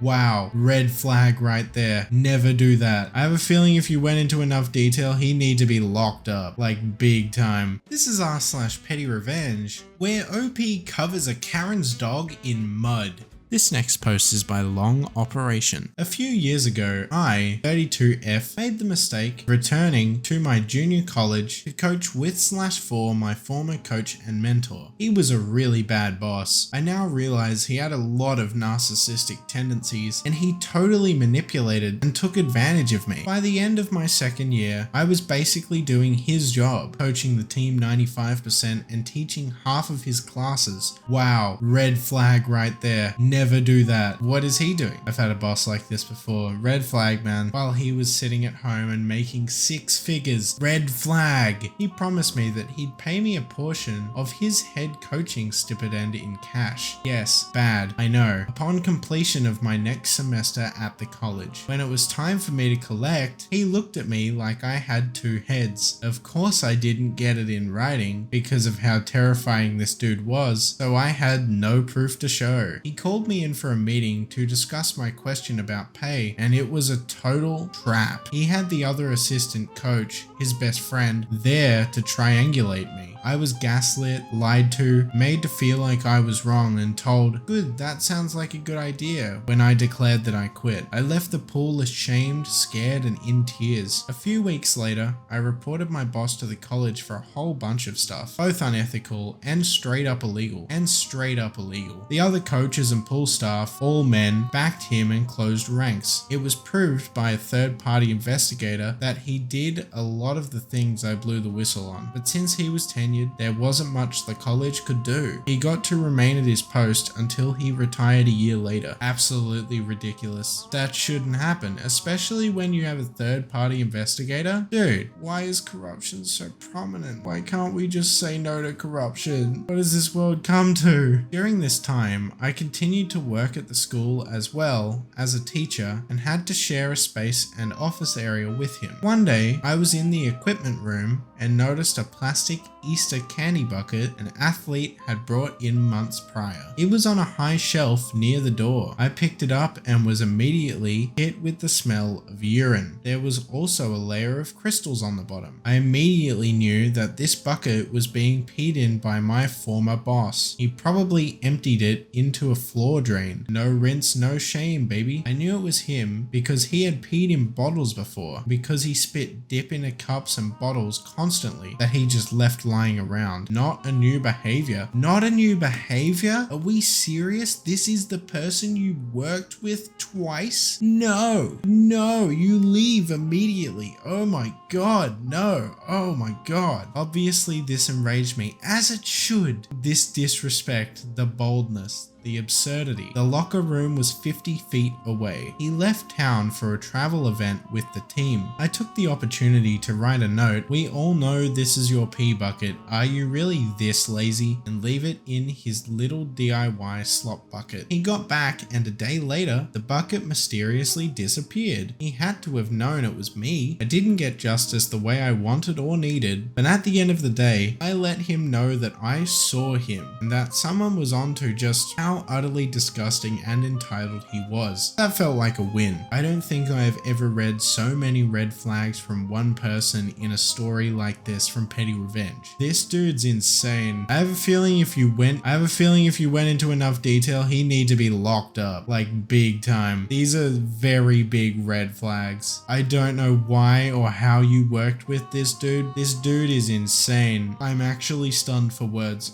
Wow, red flag right there. Never do that. I have a feeling if you went into enough detail, he'd need to be locked up, like big time. This is r/PettyRevenge, where OP covers a Karen's dog in mud. This next post is by Long Operation. A few years ago, I, 32F, made the mistake of returning to my junior college to coach with/for my former coach and mentor. He was a really bad boss. I now realize he had a lot of narcissistic tendencies and he totally manipulated and took advantage of me. By the end of my second year, I was basically doing his job, coaching the team 95% and teaching half of his classes. Wow, red flag right there. Never do that. What is he doing? I've had a boss like this before. Red flag, man. While he was sitting at home and making 6 figures. Red flag. He promised me that he'd pay me a portion of his head coaching stipend in cash. Yes, bad. I know. Upon completion of my next semester at the college, when it was time for me to collect, he looked at me like I had 2 heads. Of course I didn't get it in writing because of how terrifying this dude was, so I had no proof to show. He called me in for a meeting to discuss my question about pay, and it was a total trap. He had the other assistant coach, his best friend, there to triangulate me. I was gaslit, lied to, made to feel like I was wrong, and told, "Good, that sounds like a good idea," when I declared that I quit. I left the pool ashamed, scared, and in tears. A few weeks later, I reported my boss to the college for a whole bunch of stuff, both unethical and straight up illegal. The other coaches and pool staff, all men, backed him and closed ranks. It was proved by a third-party investigator that he did a lot of the things I blew the whistle on, but since he was tenured, there wasn't much the college could do. He got to remain at his post until he retired a year later. Absolutely ridiculous. That shouldn't happen, especially when you have a third-party investigator. Dude, why is corruption so prominent? Why can't we just say no to corruption? What has this world come to? During this time, I continued to work at the school as well as a teacher and had to share a space and office area with him. One day, I was in the equipment room and noticed a plastic Easter candy bucket an athlete had brought in months prior. It was on a high shelf near the door. I picked it up and was immediately hit with the smell of urine. There was also a layer of crystals on the bottom. I immediately knew that this bucket was being peed in by my former boss. He probably emptied it into a floor drain. No rinse, no shame, baby. I knew it was him because he had peed in bottles before, because he spit dip into cups and bottles constantly that he just left lying around. Not a new behavior. Not a new behavior? Are we serious? This is the person you worked with twice? No, you leave immediately. Oh my god, no. Oh my god. Obviously this enraged me, as it should. This disrespect, the boldness, the absurdity. The locker room was 50 feet away. He left town for a travel event with the team. I took the opportunity to write a note. "We all know this is your pee bucket. Are you really this lazy?" and leave it in his little DIY slop bucket. He got back and a day later, the bucket mysteriously disappeared. He had to have known it was me. I didn't get justice the way I wanted or needed, but at the end of the day, I let him know that I saw him and that someone was onto just how utterly disgusting and entitled he was. That felt like a win. I don't think I have ever read so many red flags from one person in a story like this from PettyRevenge. This dude's insane. I have a feeling if you went into enough detail, he'd need to be locked up, like big time. These are very big red flags. I don't know why or how you worked with this dude. This dude is insane. I'm actually stunned for words.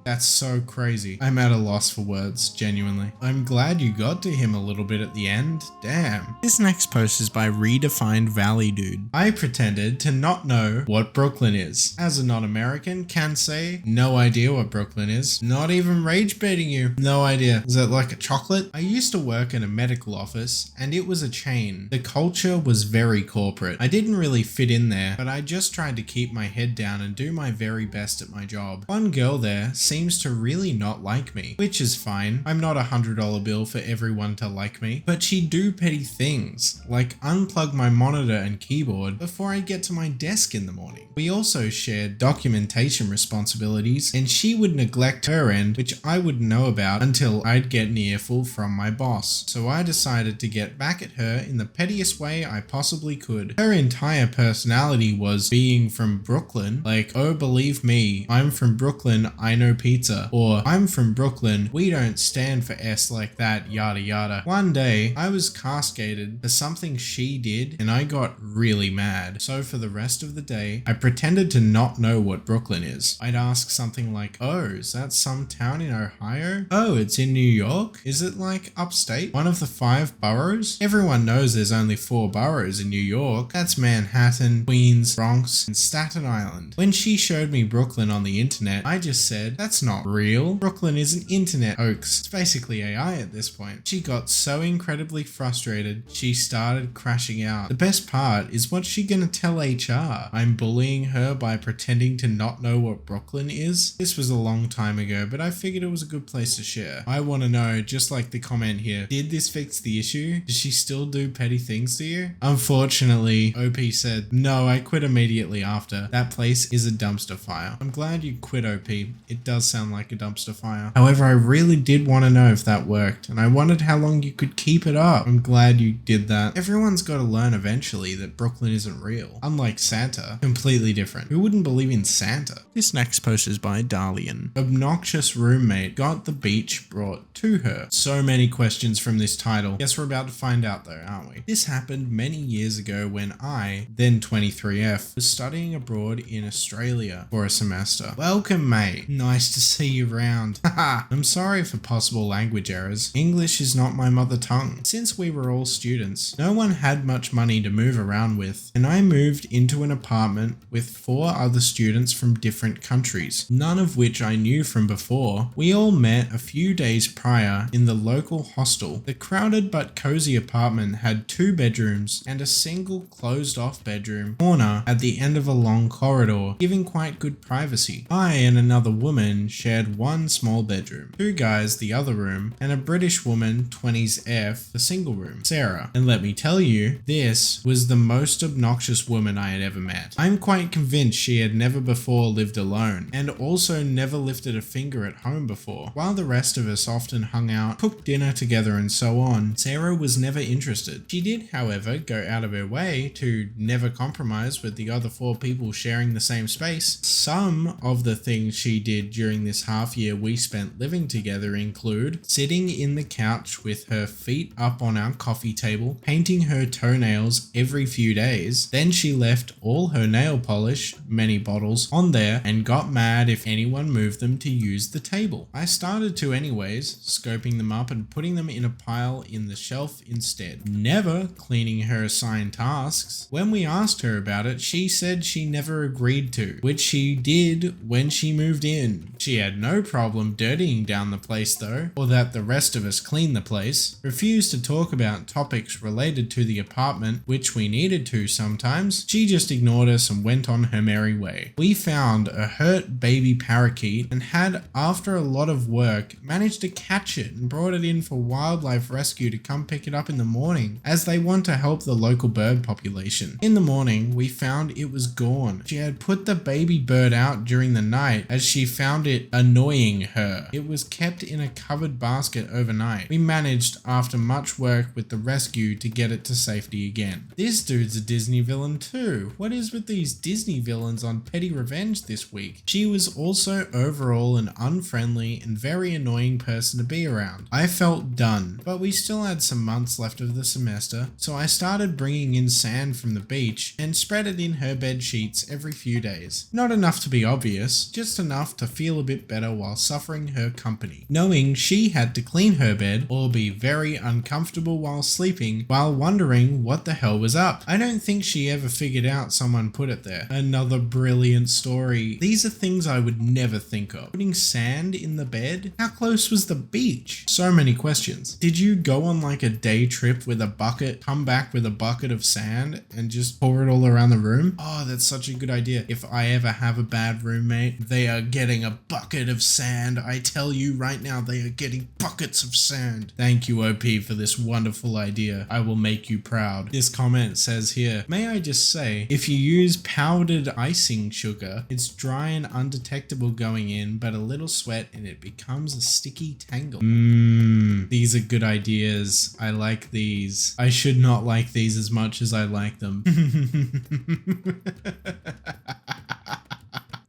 That's so crazy. I'm at a loss for words, genuinely. I'm glad you got to him a little bit at the end. Damn. This next post is by Redefined Valley Dude. I pretended to not know what Brooklyn is. As a non-American can say, no idea what Brooklyn is. Not even rage baiting you. No idea. Is that like a chocolate? I used to work in a medical office and it was a chain. The culture was very corporate. I didn't really fit in there, but I just tried to keep my head down and do my very best at my job. One girl there seems to really not like me, which is fine. fine. I'm not $100 bill for everyone to like me. But she'd do petty things, like unplug my monitor and keyboard before I get to my desk in the morning. We also shared documentation responsibilities, and she would neglect her end, which I wouldn't know about until I'd get an earful from my boss. So I decided to get back at her in the pettiest way I possibly could. Her entire personality was being from Brooklyn, like, oh believe me, I'm from Brooklyn, I know pizza, or I'm from Brooklyn, we don't stand for S like that, yada yada. One day, I was castigated for something she did, and I got really mad. So for the rest of the day, I pretended to not know what Brooklyn is. I'd ask something like, oh, is that some town in Ohio? Oh, it's in New York? Is it like upstate? One of the 5 boroughs? Everyone knows there's only 4 boroughs in New York. That's Manhattan, Queens, Bronx, and Staten Island. When she showed me Brooklyn on the internet, I just said, that's not real. Brooklyn is an internet hoax. It's basically AI at this point. She got so incredibly frustrated, she started crashing out. The best part is, what's she gonna tell HR? I'm bullying her by pretending to not know what Brooklyn is? This was a long time ago, but I figured it was a good place to share. I want to know, just like the comment here, did this fix the issue? Does she still do petty things to you? Unfortunately, OP said, no, I quit immediately after. That place is a dumpster fire. I'm glad you quit, OP. It does sound like a dumpster fire. However, I really did want to know if that worked, and I wondered how long you could keep it up. I'm glad you did that. Everyone's got to learn eventually that Brooklyn isn't real. Unlike Santa, completely different. Who wouldn't believe in Santa? This next post is by Dalian. Obnoxious roommate got the beach brought to her. So many questions from this title. Guess we're about to find out though, aren't we? This happened many years ago when I, then 23F, was studying abroad in Australia for a semester. Welcome, mate. Nice to see you round. Haha. I'm sorry for possible language errors. English is not my mother tongue. Since we were all students, no one had much money to move around with, and I moved into an apartment with 4 other students from different countries, none of which I knew from before. We all met a few days prior in the local hostel. The crowded but cozy apartment had 2 bedrooms and a single closed-off bedroom corner at the end of a long corridor, giving quite good privacy. I and another woman shared one small bedroom, 2 guys the other room, and a British woman, 20s F, the single room, Sarah. And let me tell you, this was the most obnoxious woman I had ever met. I'm quite convinced she had never before lived alone, and also never lifted a finger at home before. While the rest of us often hung out, cooked dinner together and so on, Sarah was never interested. She did, however, go out of her way to never compromise with the other 4 people sharing the same space. Some of the things she did during this half year we spent living together include sitting in the couch with her feet up on our coffee table, painting her toenails every few days. Then she left all her nail polish, many bottles, on there and got mad if anyone moved them to use the table. I started to anyways, scoping them up and putting them in a pile in the shelf instead. Never cleaning her assigned tasks. When we asked her about it, she said she never agreed to, which she did when she moved in. She had no problem dirtying down the place though, or that the rest of us cleaned the place. Refused to talk about topics related to the apartment, which we needed to sometimes. She just ignored us and went on her merry way. We found a hurt baby parakeet and had, after a lot of work, managed to catch it and brought it in for wildlife rescue to come pick it up in the morning, as they want to help the local bird population. In the morning, we found it was gone. She had put the baby bird out during the night as she found it annoying her. It was kept in a covered basket overnight. We managed, after much work with the rescue, to get it to safety again. This dude's a Disney villain too. What is with these Disney villains on PettyRevenge this week? She was also overall an unfriendly and very annoying person to be around. I felt done, but we still had some months left of the semester, so I started bringing in sand from the beach and spread it in her bed sheets every few days. Not enough to be obvious, just enough to feel a bit better while suffering her company, knowing she had to clean her bed or be very uncomfortable while sleeping, while wondering what the hell was up. I don't think she ever figured out someone put it there. Another brilliant story. These are things I would never think of. Putting sand in the bed? How close was the beach? So many questions. Did you go on like a day trip with a bucket, come back with a bucket of sand and just pour it all around the room? Oh, that's such a good idea. If I ever have a bad roommate, they are getting a bucket of sand, I tell you right right now they are getting buckets of sand. Thank you, OP, for this wonderful idea. I will make you proud. This comment says here, may I just say, if you use powdered icing sugar, it's dry and undetectable going in, but a little sweat and it becomes a sticky tangle. These are good ideas. I like these. I should not like these as much as I like them.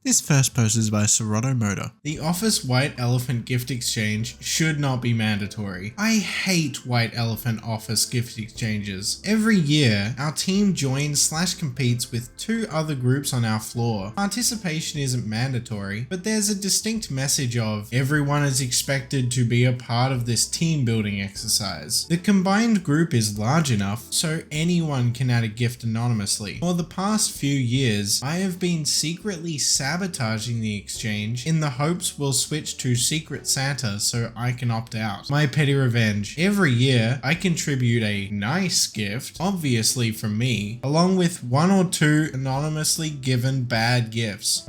This first post is by Serato Motor. The Office White Elephant gift exchange should not be mandatory. I hate White Elephant Office gift exchanges. Every year, our team joins/competes with 2 other groups on our floor. Participation isn't mandatory, but there's a distinct message of everyone is expected to be a part of this team building exercise. The combined group is large enough so anyone can add a gift anonymously. For the past few years, I have been secretly sabotaging the exchange in the hopes we'll switch to Secret Santa so I can opt out. My petty revenge. Every year, I contribute a nice gift, obviously from me, along with 1 or 2 anonymously given bad gifts.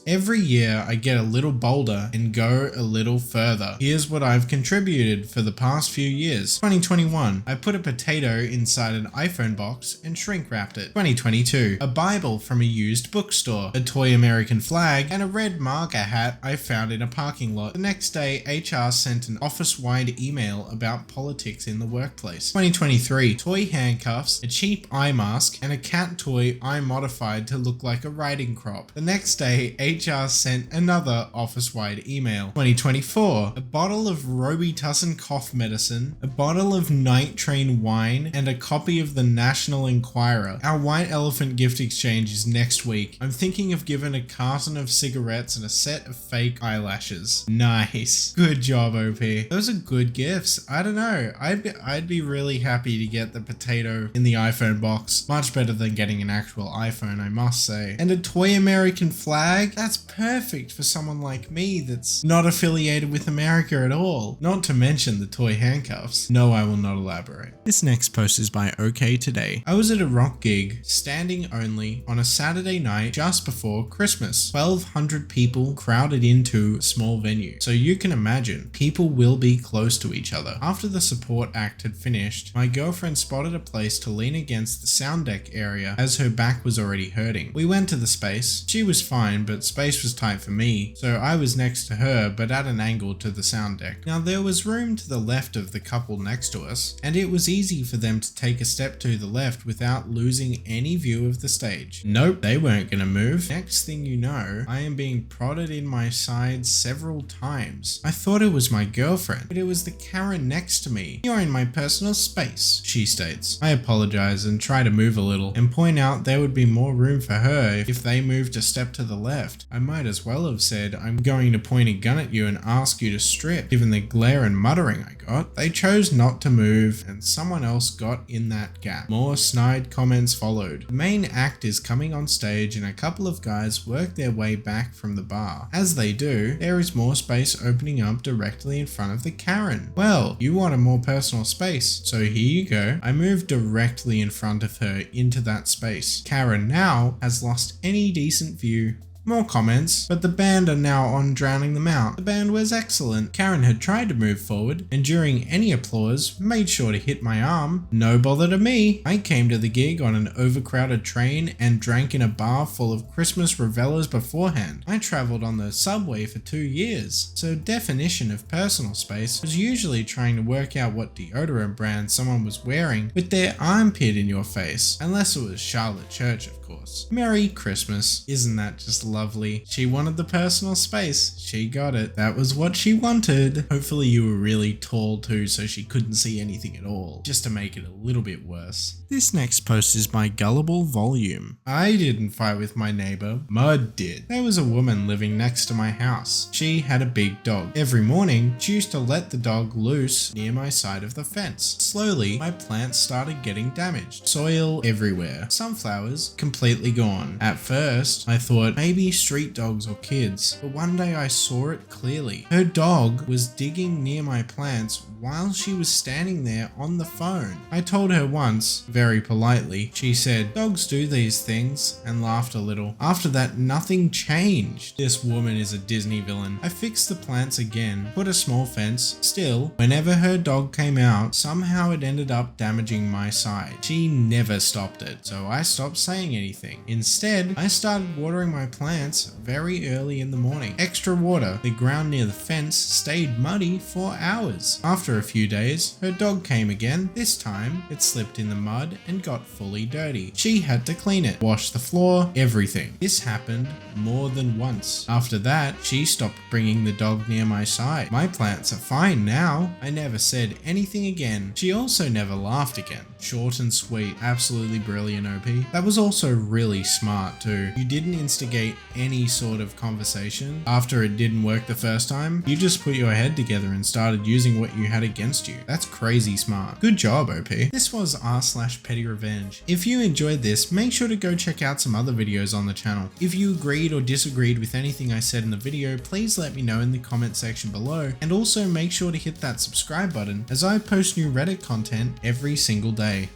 Every year, I get a little bolder and go a little further. Here's what I've contributed for the past few years. 2021, I put a potato inside an iPhone box and shrink wrapped it. 2022, a Bible from a used bookstore, a toy American flag, and a red marker hat I found in a parking lot. The next day, HR sent an office-wide email about politics in the workplace. 2023, toy handcuffs, a cheap eye mask, and a cat toy I modified to look like a riding crop. The next day, HR sent another office-wide email. 2024, a bottle of Robitussin cough medicine, a bottle of Night Train wine, and a copy of the National Enquirer. Our White Elephant gift exchange is next week. I'm thinking of giving a carton of cigarettes and a set of fake eyelashes. Nice. Good job, OP. Those are good gifts. I don't know. I'd be really happy to get the potato in the iPhone box. Much better than getting an actual iPhone, I must say. And a toy American flag? That's perfect for someone like me that's not affiliated with America at all. Not to mention the toy handcuffs. No, I will not elaborate. This next post is by OK Today. I was at a rock gig, standing only, on a Saturday night just before Christmas. 1,200 people crowded into a small venue. So you can imagine, people will be close to each other. After the support act had finished, my girlfriend spotted a place to lean against the sound deck area as her back was already hurting. We went to the space. She was fine, but space was tight for me, so I was next to her but at an angle to the sound deck. Now there was room to the left of the couple next to us, and it was easy for them to take a step to the left without losing any view of the stage. Nope, they weren't gonna move. Next thing you know, I am being prodded in my sides several times. I thought it was my girlfriend, but it was the Karen next to me. You're in my personal space, she states. I apologize and try to move a little and point out there would be more room for her if they moved a step to the left. I might as well have said, I'm going to point a gun at you and ask you to strip. Given the glare and muttering I got, they chose not to move and someone else got in that gap. More snide comments followed. The main act is coming on stage and a couple of guys work their way back from the bar. As they do, there is more space opening up directly in front of the Karen. Well, you want a more personal space, so here you go. I moved directly in front of her into that space. Karen now has lost any decent view. More comments, but the band are now on drowning them out. The band was excellent. Karen had tried to move forward, and during any applause, made sure to hit my arm. No bother to me. I came to the gig on an overcrowded train and drank in a bar full of Christmas revelers beforehand. I traveled on the subway for 2 years, so definition of personal space was usually trying to work out what deodorant brand someone was wearing with their armpit in your face, unless it was Charlotte Church, of course. Merry Christmas. Isn't that just lovely? She wanted the personal space. She got it. That was what she wanted. Hopefully you were really tall too, so she couldn't see anything at all, just to make it a little bit worse. This next post is by Gullible Volume. I didn't fight with my neighbor. Mud did. There was a woman living next to my house. She had a big dog. Every morning, she used to let the dog loose near my side of the fence. Slowly, my plants started getting damaged. Soil everywhere. Sunflowers completely gone. At first, I thought maybe maybe street dogs or kids, but one day I saw it clearly. Her dog was digging near my plants while she was standing there on the phone. I told her once, very politely. She said, "Dogs do these things," and laughed a little. After that, nothing changed. This woman is a Disney villain. I fixed the plants again, put a small fence. Still, whenever her dog came out, somehow it ended up damaging my side. She never stopped it, so I stopped saying anything. Instead, I started watering my plants very early in the morning. Extra water. The ground near the fence stayed muddy for hours. After a few days, her dog came again. This time, it slipped in the mud and got fully dirty. She had to clean it, wash the floor, everything. This happened more than once. After that, she stopped bringing the dog near my side. My plants are fine now. I never said anything again. She also never laughed again. Short and sweet. Absolutely brilliant, OP. That was also really smart too. You didn't instigate any sort of conversation after it didn't work the first time. You just put your head together and started using what you had against you. That's crazy smart. Good job, OP. This was r/PettyRevenge. If you enjoyed this, make sure to go check out some other videos on the channel. If you agreed or disagreed with anything I said in the video, please let me know in the comment section below, and also make sure to hit that subscribe button as I post new Reddit content every single day.